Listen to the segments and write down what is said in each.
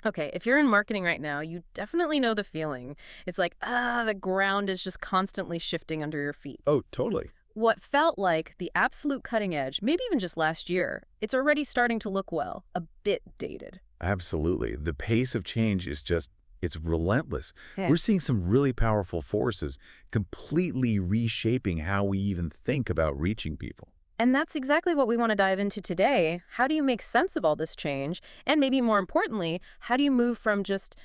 Okay, if you're in marketing right now, you definitely know the feeling. It's like, the ground is just constantly shifting under your feet. Oh, totally. What felt like the absolute cutting edge, maybe even just last year, it's already starting to look, well, a bit dated. Absolutely. The pace of change is just, it's relentless. Yeah. We're seeing some really powerful forces completely reshaping how we even think about reaching people. And that's exactly what we want to dive into today. How do you make sense of all this change? And maybe more importantly, how do you move from just,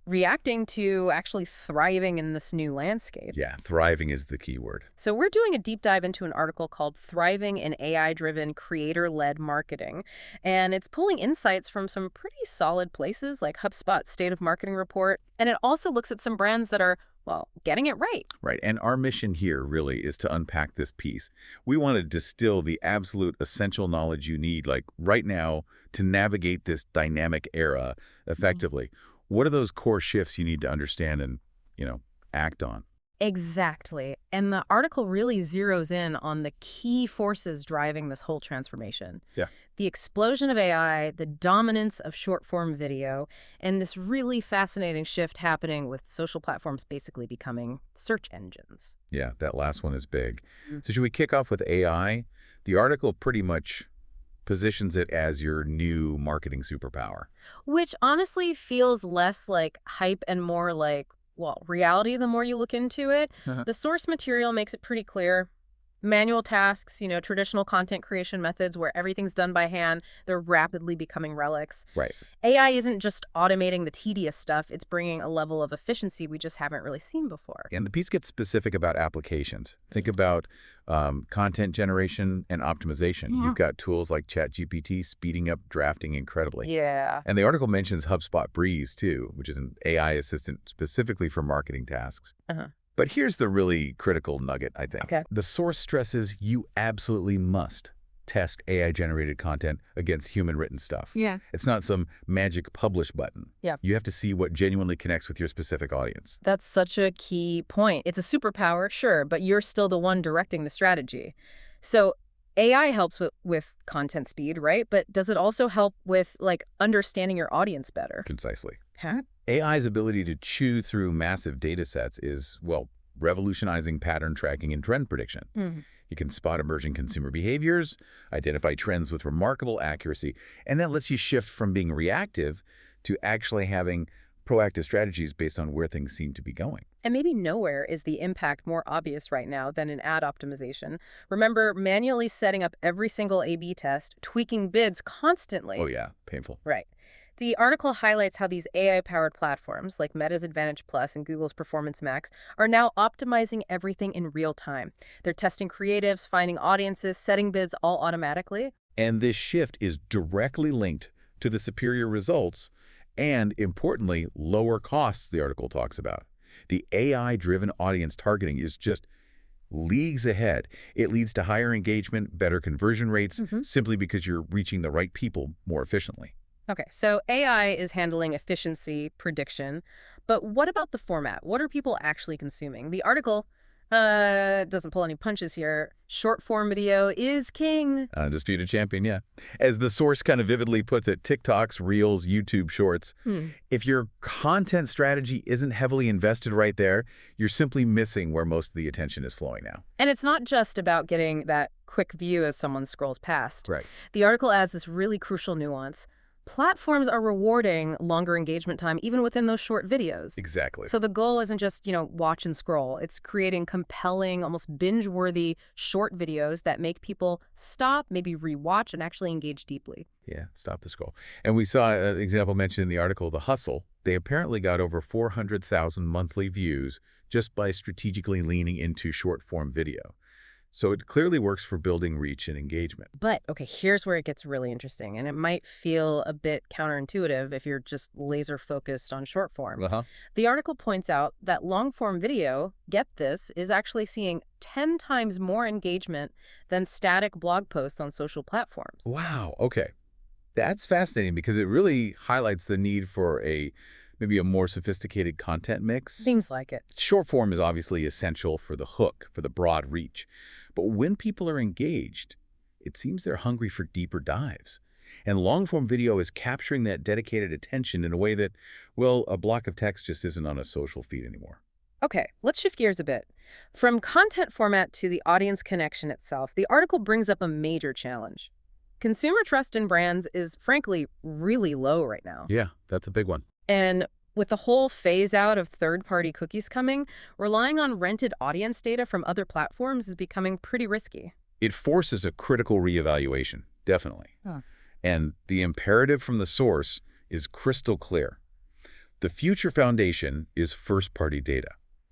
reacting to actually thriving in this new landscape? Yeah, thriving is the key word. So we're doing a deep dive into an article called Thriving in AI-Driven Creator-Led Marketing. And it's pulling insights from some pretty solid places like HubSpot's State of Marketing Report. And it also looks at some brands that are, well, getting it right. Right. And our mission here really is to unpack this piece. We want to distill the absolute essential knowledge you need, like right now, to navigate this dynamic era effectively. What are those core shifts you need to understand and, act on? Exactly. And the article really zeroes in on the key forces driving this whole transformation. Yeah. The explosion of AI, the dominance of short-form video, and this really fascinating shift happening with social platforms basically becoming search engines. Yeah, that last one is big. Mm. So should we kick off with AI? The article pretty much positions it as your new marketing superpower. Which honestly feels less like hype and more like, well, reality the more you look into it. The source material makes it pretty clear. Manual tasks, traditional content creation methods where everything's done by hand, they're rapidly becoming relics. Right. AI isn't just automating the tedious stuff, it's bringing a level of efficiency we just haven't really seen before. And the piece gets specific about applications. Think about content generation and optimization. Yeah. You've got tools like ChatGPT speeding up drafting incredibly. Yeah. And the article mentions HubSpot Breeze, too, which is an AI assistant specifically for marketing tasks. Uh-huh. But here's the really critical nugget, I think. Okay. The source stresses you absolutely must test AI-generated content against human-written stuff. Yeah. It's not some magic publish button. Yeah. You have to see what genuinely connects with your specific audience. That's such a key point. It's a superpower, sure, but you're still the one directing the strategy. So AI helps with content speed, right? But does it also help with, understanding your audience better? Concisely. Huh? AI's ability to chew through massive data sets is, well, revolutionizing pattern tracking and trend prediction. Mm. You can spot emerging consumer behaviors, identify trends with remarkable accuracy, and that lets you shift from being reactive to actually having proactive strategies based on where things seem to be going. And maybe nowhere is the impact more obvious right now than in ad optimization. Remember manually setting up every single A/B test, tweaking bids constantly. Oh yeah, painful. Right. The article highlights how these AI-powered platforms, like Meta's Advantage Plus and Google's Performance Max, are now optimizing everything in real time. They're testing creatives, finding audiences, setting bids all automatically. And this shift is directly linked to the superior results and, importantly, lower costs the article talks about. The AI-driven audience targeting is just leagues ahead. It leads to higher engagement, better conversion rates, simply because you're reaching the right people more efficiently. Okay, so AI is handling efficiency prediction, but what about the format? What are people actually consuming? The article doesn't pull any punches here. Short form video is king. Undisputed champion, yeah. As the source kind of vividly puts it, TikToks, Reels, YouTube Shorts. If your content strategy isn't heavily invested right there, you're simply missing where most of the attention is flowing now. And it's not just about getting that quick view as someone scrolls past. Right. The article adds this really crucial nuance. Platforms are rewarding longer engagement time even within those short videos. Exactly. So the goal isn't just, watch and scroll. It's creating compelling, almost binge-worthy short videos that make people stop, maybe rewatch, and actually engage deeply. Yeah, stop the scroll. And we saw an example mentioned in the article, The Hustle. They apparently got over 400,000 monthly views just by strategically leaning into short-form video. So it clearly works for building reach and engagement. But, okay, here's where it gets really interesting, and it might feel a bit counterintuitive if you're just laser-focused on short form. The article points out that long-form video, get this, is actually seeing 10 times more engagement than static blog posts on social platforms. Wow, okay. That's fascinating because it really highlights the need for maybe a more sophisticated content mix. Seems like it. Short form is obviously essential for the hook, for the broad reach. But when people are engaged, it seems they're hungry for deeper dives. And long-form video is capturing that dedicated attention in a way that, well, a block of text just isn't on a social feed anymore. Okay, let's shift gears a bit. From content format to the audience connection itself, the article brings up a major challenge. Consumer trust in brands is, frankly, really low right now. Yeah, that's a big one. And with the whole phase-out of third-party cookies coming, relying on rented audience data from other platforms is becoming pretty risky. It forces a critical reevaluation, definitely. Huh. And the imperative from the source is crystal clear. The future foundation is first-party data.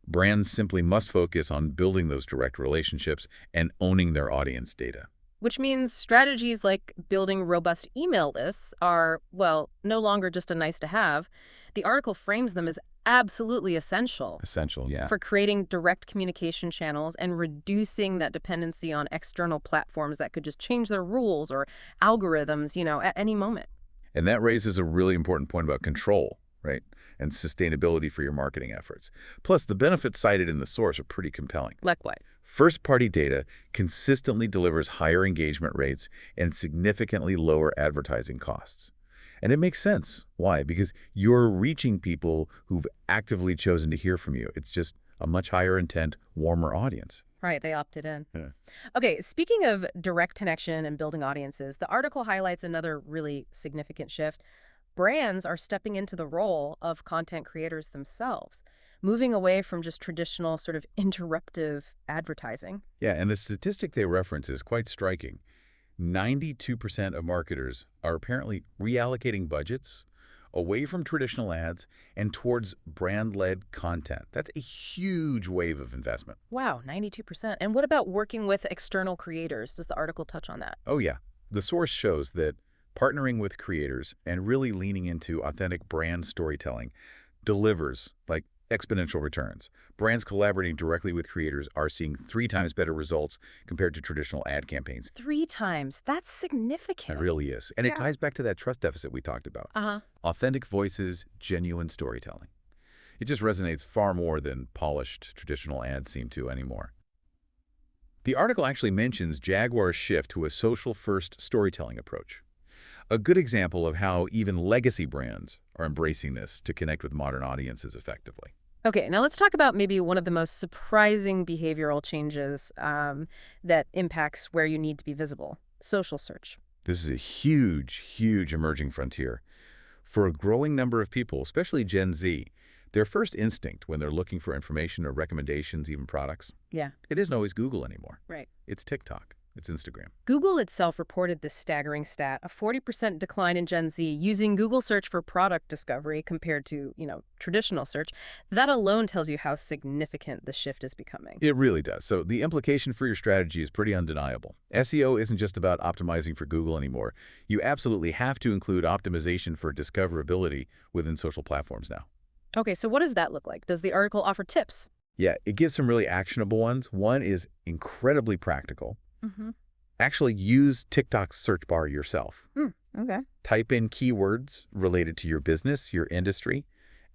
Brands simply must focus on building those direct relationships and owning their audience data. Which means strategies like building robust email lists are, well, no longer just a nice-to-have. The article frames them as absolutely essential. Essential, yeah. For creating direct communication channels and reducing that dependency on external platforms that could just change their rules or algorithms, at any moment. And that raises a really important point about control, right? And sustainability for your marketing efforts. Plus, the benefits cited in the source are pretty compelling. Like what? First-party data consistently delivers higher engagement rates and significantly lower advertising costs. And it makes sense. Why? Because you're reaching people who've actively chosen to hear from you. It's just a much higher intent, warmer audience. Right, they opted in. Yeah. Okay, speaking of direct connection and building audiences, the article highlights another really significant shift. Brands are stepping into the role of content creators themselves, moving away from just traditional sort of interruptive advertising. Yeah, and the statistic they reference is quite striking. 92% of marketers are apparently reallocating budgets away from traditional ads and towards brand-led content. That's a huge wave of investment. Wow, 92%. And what about working with external creators? Does the article touch on that? Oh, yeah. The source shows that partnering with creators and really leaning into authentic brand storytelling delivers like exponential returns. Brands collaborating directly with creators are seeing 3 times better results compared to traditional ad campaigns. 3 times? That's significant. It really is. And it ties back to that trust deficit we talked about. Authentic voices, genuine storytelling. It just resonates far more than polished traditional ads seem to anymore. The article actually mentions Jaguar's shift to a social-first storytelling approach. A good example of how even legacy brands are embracing this to connect with modern audiences effectively. Okay, now let's talk about maybe one of the most surprising behavioral changes that impacts where you need to be visible, social search. This is a huge, huge emerging frontier. For a growing number of people, especially Gen Z, their first instinct when they're looking for information or recommendations, even products, it isn't always Google anymore. Right. It's TikTok. It's Instagram. Google itself reported this staggering stat, a 40% decline in Gen Z using Google search for product discovery compared to, traditional search. That alone tells you how significant the shift is becoming. It really does. So the implication for your strategy is pretty undeniable. SEO isn't just about optimizing for Google anymore. You absolutely have to include optimization for discoverability within social platforms now. Okay, so what does that look like? Does the article offer tips? Yeah, it gives some really actionable ones. One is incredibly practical. Actually use TikTok's search bar yourself. Okay. Type in keywords related to your business, your industry,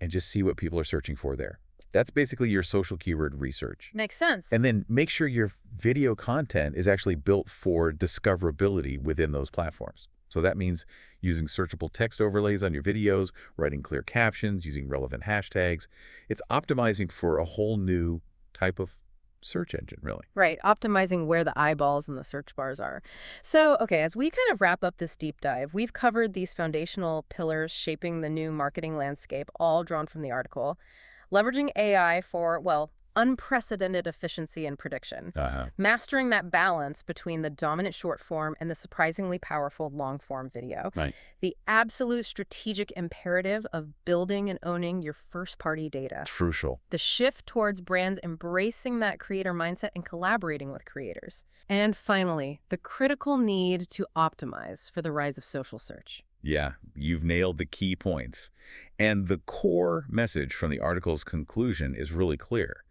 and just see what people are searching for there. That's basically your social keyword research. Makes sense. And then make sure your video content is actually built for discoverability within those platforms. So that means using searchable text overlays on your videos, writing clear captions, using relevant hashtags. It's optimizing for a whole new type of search engine, really. Right, optimizing where the eyeballs and the search bars are. So, okay, as we kind of wrap up this deep dive, we've covered these foundational pillars shaping the new marketing landscape, all drawn from the article. Leveraging AI for, well, unprecedented efficiency and prediction. Mastering that balance between the dominant short form and the surprisingly powerful long form video. Right. The absolute strategic imperative of building and owning your first party data. Crucial. The shift towards brands embracing that creator mindset and collaborating with creators. And finally, the critical need to optimize for the rise of social search. Yeah, you've nailed the key points. And the core message from the article's conclusion is really clear.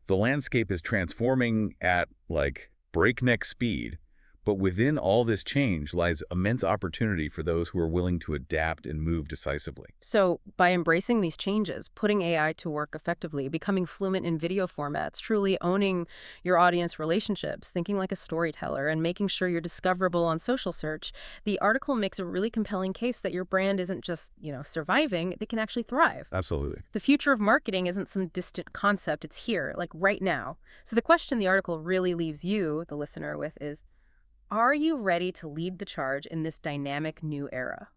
The landscape is transforming at, like, breakneck speed, But within all this change lies immense opportunity for those who are willing to adapt and move decisively. So, by embracing these changes, putting AI to work effectively, becoming fluent in video formats, truly owning your audience relationships, thinking like a storyteller, and making sure you're discoverable on social search, the article makes a really compelling case that your brand isn't just, surviving, it can actually thrive. Absolutely. The future of marketing isn't some distant concept, it's here, like right now. So the question the article really leaves you, the listener, with is, are you ready to lead the charge in this dynamic new era?